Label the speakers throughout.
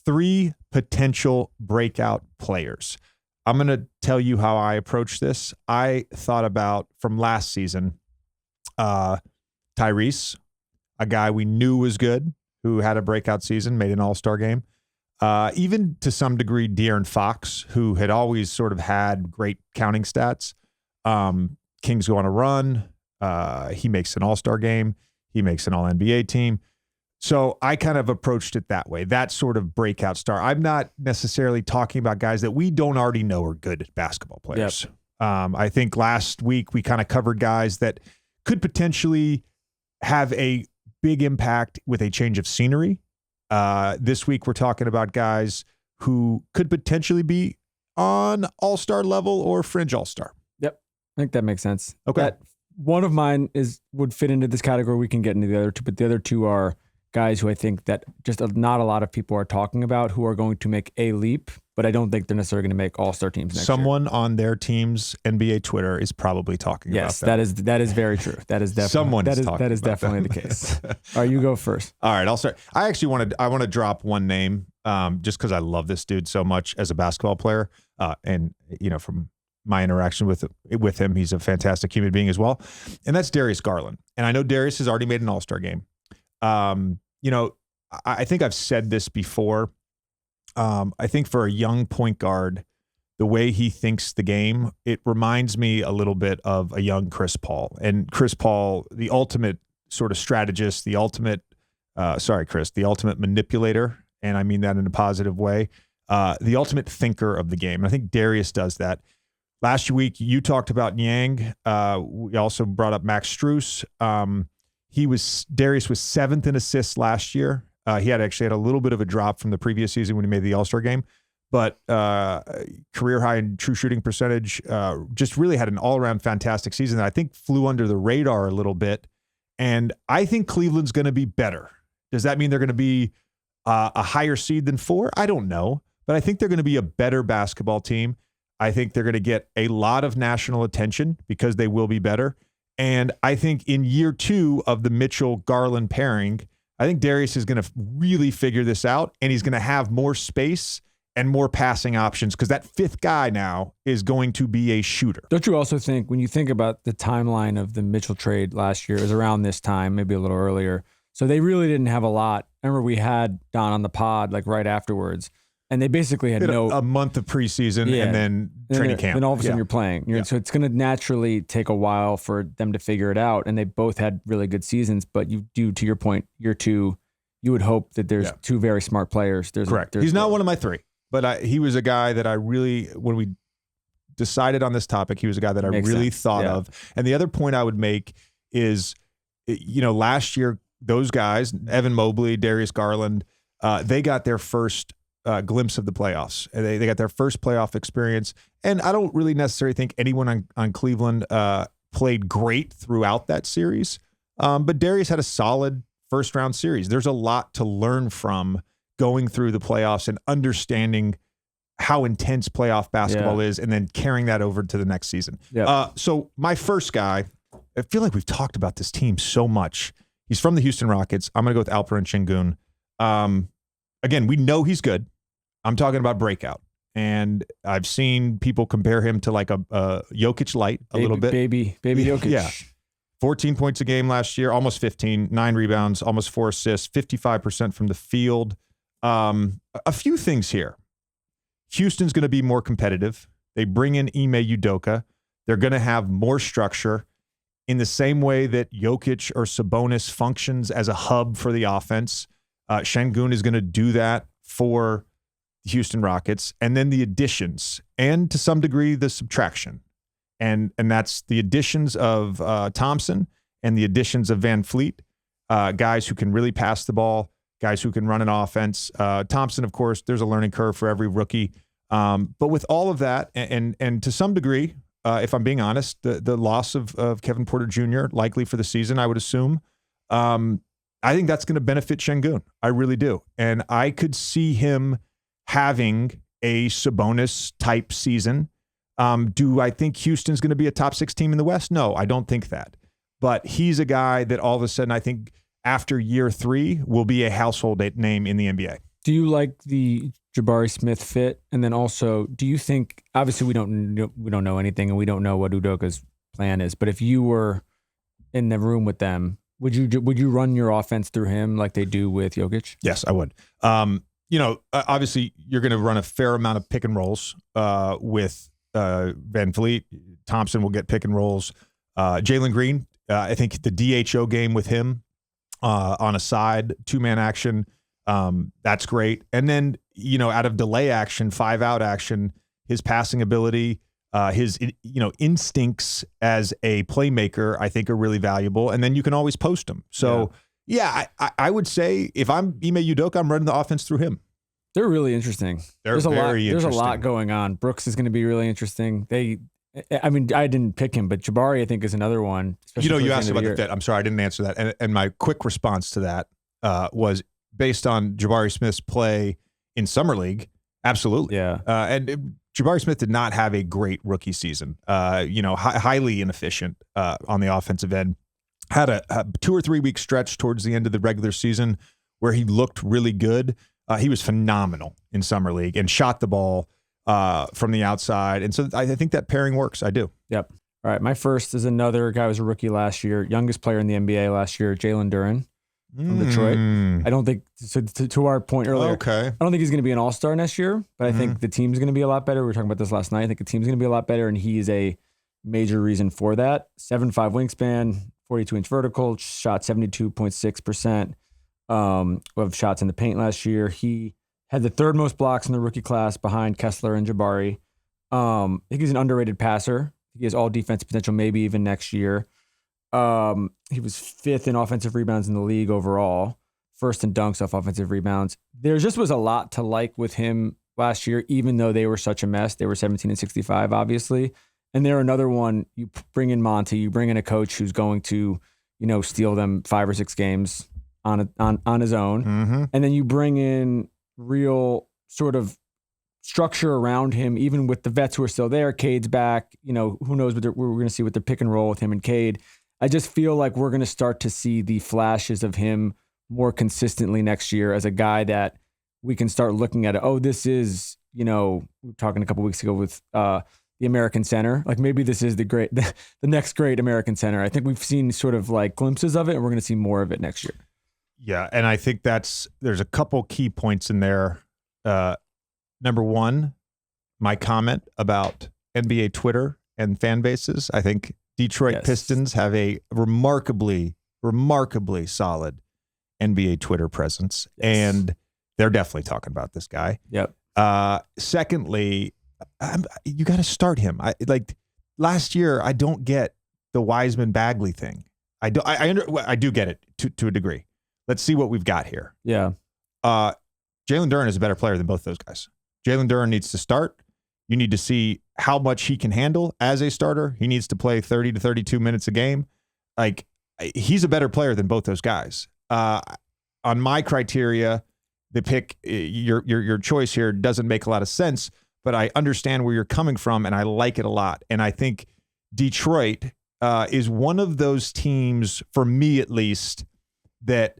Speaker 1: 3 potential breakout players. I'm going to tell you how I approach this. I thought about from last season, Tyrese, a guy we knew was good, who had a breakout season, made an all-star game. Even to some degree, De'Aaron Fox, who had always sort of had great counting stats. Kings go on a run. He makes an all-star game. He makes an all-NBA team. So I kind of approached it that way, that sort of breakout star. I'm not necessarily talking about guys that we don't already know are good basketball players. Yep. I think last week we kind of covered guys that could potentially have a big impact with a change of scenery. This week we're talking about guys who could potentially be on all-star level or fringe all-star.
Speaker 2: Yep. I think that makes sense.
Speaker 1: Okay.
Speaker 2: One of mine would fit into this category. We can get into the other two, but the other two are guys who I think that just not a lot of people are talking about who are going to make a leap, but I don't think they're necessarily going to make all-star teams next
Speaker 1: Someone year. On their team's NBA Twitter is probably talking about that.
Speaker 2: Yes, that is very true. That is definitely that is definitely the case. All right, you go first.
Speaker 1: All right, I'll start. I actually want to drop one name just because I love this dude so much as a basketball player, and from my interaction with him, he's a fantastic human being as well, and that's Darius Garland. And I know Darius has already made an all-star game. I think I've said this before. I think for a young point guard, the way he thinks the game, it reminds me a little bit of a young Chris Paul. And Chris Paul, the ultimate sort of strategist, the ultimate manipulator, and I mean that in a positive way, the ultimate thinker of the game. And I think Darius does that. Last week, you talked about Niang. We also brought up Max Strus. Darius was 7th in assists last year. He had a little bit of a drop from the previous season when he made the All-Star game, but career high in true shooting percentage, just really had an all-around fantastic season that I think flew under the radar a little bit. And I think Cleveland's going to be better. Does that mean they're going to be a higher seed than 4? I don't know, but I think they're going to be a better basketball team. I think they're going to get a lot of national attention because they will be better. And I think in year 2 of the Mitchell-Garland pairing, I think Darius is going to really figure this out, and he's going to have more space and more passing options because that 5th guy now is going to be a shooter.
Speaker 2: Don't you also think, when you think about the timeline of the Mitchell trade last year, it was around this time, maybe a little earlier. So they really didn't have a lot. I remember we had Don on the pod right afterwards. And they basically had
Speaker 1: a month of preseason and then training camp.
Speaker 2: And all of a sudden you're playing. So it's going to naturally take a while for them to figure it out. And they both had really good seasons. But you do, to your point, year 2, you would hope that there's 2 very smart players.
Speaker 1: Correct. He's not one of my 3. But he was a guy that I really, when we decided on this topic, he was a guy that I really thought of. And the other point I would make is, last year, those guys, Evan Mobley, Darius Garland, they got their first glimpse of the playoffs. They got their first playoff experience. And I don't really necessarily think anyone on Cleveland played great throughout that series. But Darius had a solid first round series. There's a lot to learn from going through the playoffs and understanding how intense playoff basketball is and then carrying that over to the next season. So my first guy, I feel like we've talked about this team so much. He's from the Houston Rockets. I'm going to go with Alperen Sengun. Again, we know he's good. I'm talking about breakout. And I've seen people compare him to like a Jokic light little bit.
Speaker 2: Baby Jokic.
Speaker 1: Yeah. 14 points a game last year, almost 15, 9 rebounds, almost 4 assists, 55% from the field. A few things here. Houston's going to be more competitive. They bring in Ime Udoka. They're going to have more structure in the same way that Jokic or Sabonis functions as a hub for the offense. Sengun is going to do that for the Houston Rockets. And then the additions and to some degree the subtraction. And that's the additions of Thompson and the additions of Van Fleet, guys who can really pass the ball, guys who can run an offense. Thompson, of course, there's a learning curve for every rookie. But with all of that, and to some degree, if I'm being honest, the loss of Kevin Porter Jr. likely for the season, I would assume, I think that's going to benefit Sengun. I really do. And I could see him having a Sabonis type season. Do I think Houston's going to be a top 6 team in the West? No, I don't think that. But he's a guy that all of a sudden I think after year 3 will be a household name in the NBA.
Speaker 2: Do you like the Jabari Smith fit? And then also, do you think, obviously we don't know anything and we don't know what Udoka's plan is, but if you were in the room with them, would you run your offense through him like they do with Jokic?
Speaker 1: Yes, I would. Obviously you're going to run a fair amount of pick and rolls with Van Vliet. Thompson will get pick and rolls. Jalen Green, I think the DHO game with him on a side, 2-man action, that's great. And then, out of delay action, 5-out action, his passing ability, his instincts as a playmaker, I think are really valuable. And then you can always post him. So I would say if I'm Ime Udoka, I'm running the offense through him.
Speaker 2: They're really interesting. There's a lot going on. Brooks is going to be really interesting. I didn't pick him, but Jabari I think is another one.
Speaker 1: You asked about the fit. I'm sorry, I didn't answer that. And my quick response to that was based on Jabari Smith's play in Summer League. Absolutely.
Speaker 2: Yeah.
Speaker 1: Jabari Smith did not have a great rookie season. Highly inefficient on the offensive end. Had a 2 or 3 week stretch towards the end of the regular season where he looked really good. He was phenomenal in Summer League and shot the ball from the outside. And so I think that pairing works. I do.
Speaker 2: Yep. All right. My first is another guy who was a rookie last year, youngest player in the NBA last year, Jalen Duren from Detroit. I don't think, so to our point earlier,
Speaker 1: okay,
Speaker 2: I don't think he's going to be an all-star next year, but I think the team's going to be a lot better. We were talking about this last night. I think the team's going to be a lot better, and he is a major reason for that. 7'5" wingspan, 42-inch vertical, shot 72.6% of shots in the paint last year. He had the third most blocks in the rookie class behind Kessler and Jabari. I think he's an underrated passer. He has all defense potential, maybe even next year. He was 5th in offensive rebounds in the league overall, 1st in dunks off offensive rebounds. There just was a lot to like with him last year, even though they were such a mess. They were 17-65, obviously. And they're another one. You bring in Monty, you bring in a coach who's going to, steal them 5 or 6 games on his own. And then you bring in real sort of structure around him, even with the vets who are still there. Cade's back. Who knows what we're going to see with the pick and roll with him and Cade. I just feel like we're going to start to see the flashes of him more consistently next year as a guy that we can start looking at. This is, we were talking a couple weeks ago with the American center. Like maybe this is the next great American center. I think we've seen sort of like glimpses of it, and we're going to see more of it next year.
Speaker 1: Yeah, and I think there's a couple key points in there. Number one, my comment about NBA Twitter and fan bases. I think Detroit Pistons have a remarkably solid NBA Twitter presence, and they're definitely talking about this guy.
Speaker 2: Yep.
Speaker 1: Secondly, you got to start him. Last year, I don't get the Wiseman Bagley thing. I do get it to a degree. Let's see what we've got here.
Speaker 2: Yeah.
Speaker 1: Jalen Duren is a better player than both those guys. Jalen Duren needs to start. You need to see how much he can handle as a starter. He needs to play 30 to 32 minutes a game. He's a better player than both those guys. On my criteria, the pick, your choice here doesn't make a lot of sense, but I understand where you're coming from, and I like it a lot. And I think Detroit is one of those teams, for me at least, that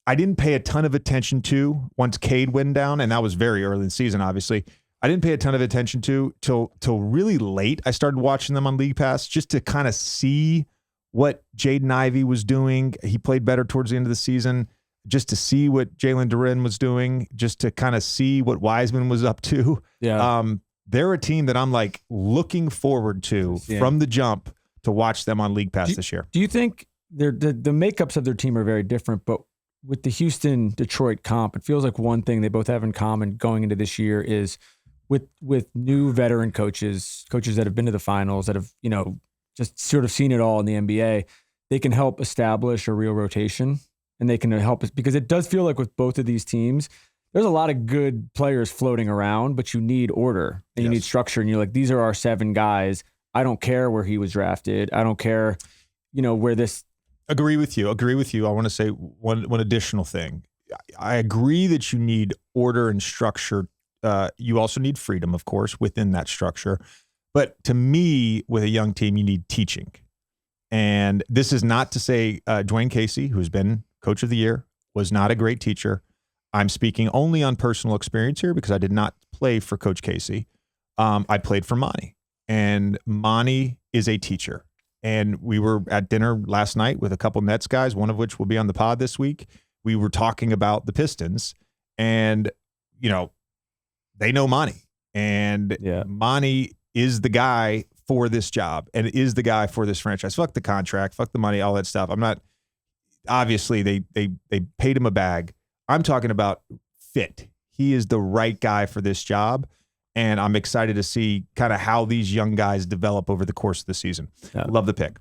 Speaker 1: I didn't pay a ton of attention to once Cade went down, and that was very early in the season, obviously. I didn't pay a ton of attention to till really late. I started watching them on League Pass just to kind of see what Jaden Ivey was doing. He played better towards the end of the season, just to see what Jalen Duren was doing, just to kind of see what Wiseman was up to.
Speaker 2: Yeah.
Speaker 1: They're a team that I'm looking forward to from the jump to watch them on League Pass this year.
Speaker 2: Do you think the makeups of their team are very different, but with the Houston-Detroit comp, it feels like one thing they both have in common going into this year is with new veteran coaches that have been to the finals, that have, just sort of seen it all in the NBA, they can help establish a real rotation, and they can help us, because it does feel like with both of these teams, there's a lot of good players floating around, but you need order and you need structure. And you're like, these are our 7 guys. I don't care where he was drafted. I don't care, where this.
Speaker 1: Agree with you. I want to say one additional thing. I agree that you need order and structure. You also need freedom, of course, within that structure. But to me, with a young team, you need teaching. And this is not to say Dwayne Casey, who's been coach of the year, was not a great teacher. I'm speaking only on personal experience here because I did not play for Coach Casey. I played for Monty, and Monty is a teacher. And we were at dinner last night with a couple Nets guys, one of which will be on the pod this week. We were talking about the Pistons, and, you know, they know Monty. And Monty is the guy for this job and is the guy for this franchise. Fuck the contract, fuck the money, all that stuff. I'm not, obviously they paid him a bag. I'm talking about fit. He is the right guy for this job. And I'm excited to see kind of how these young guys develop over the course of the season. Love the pick.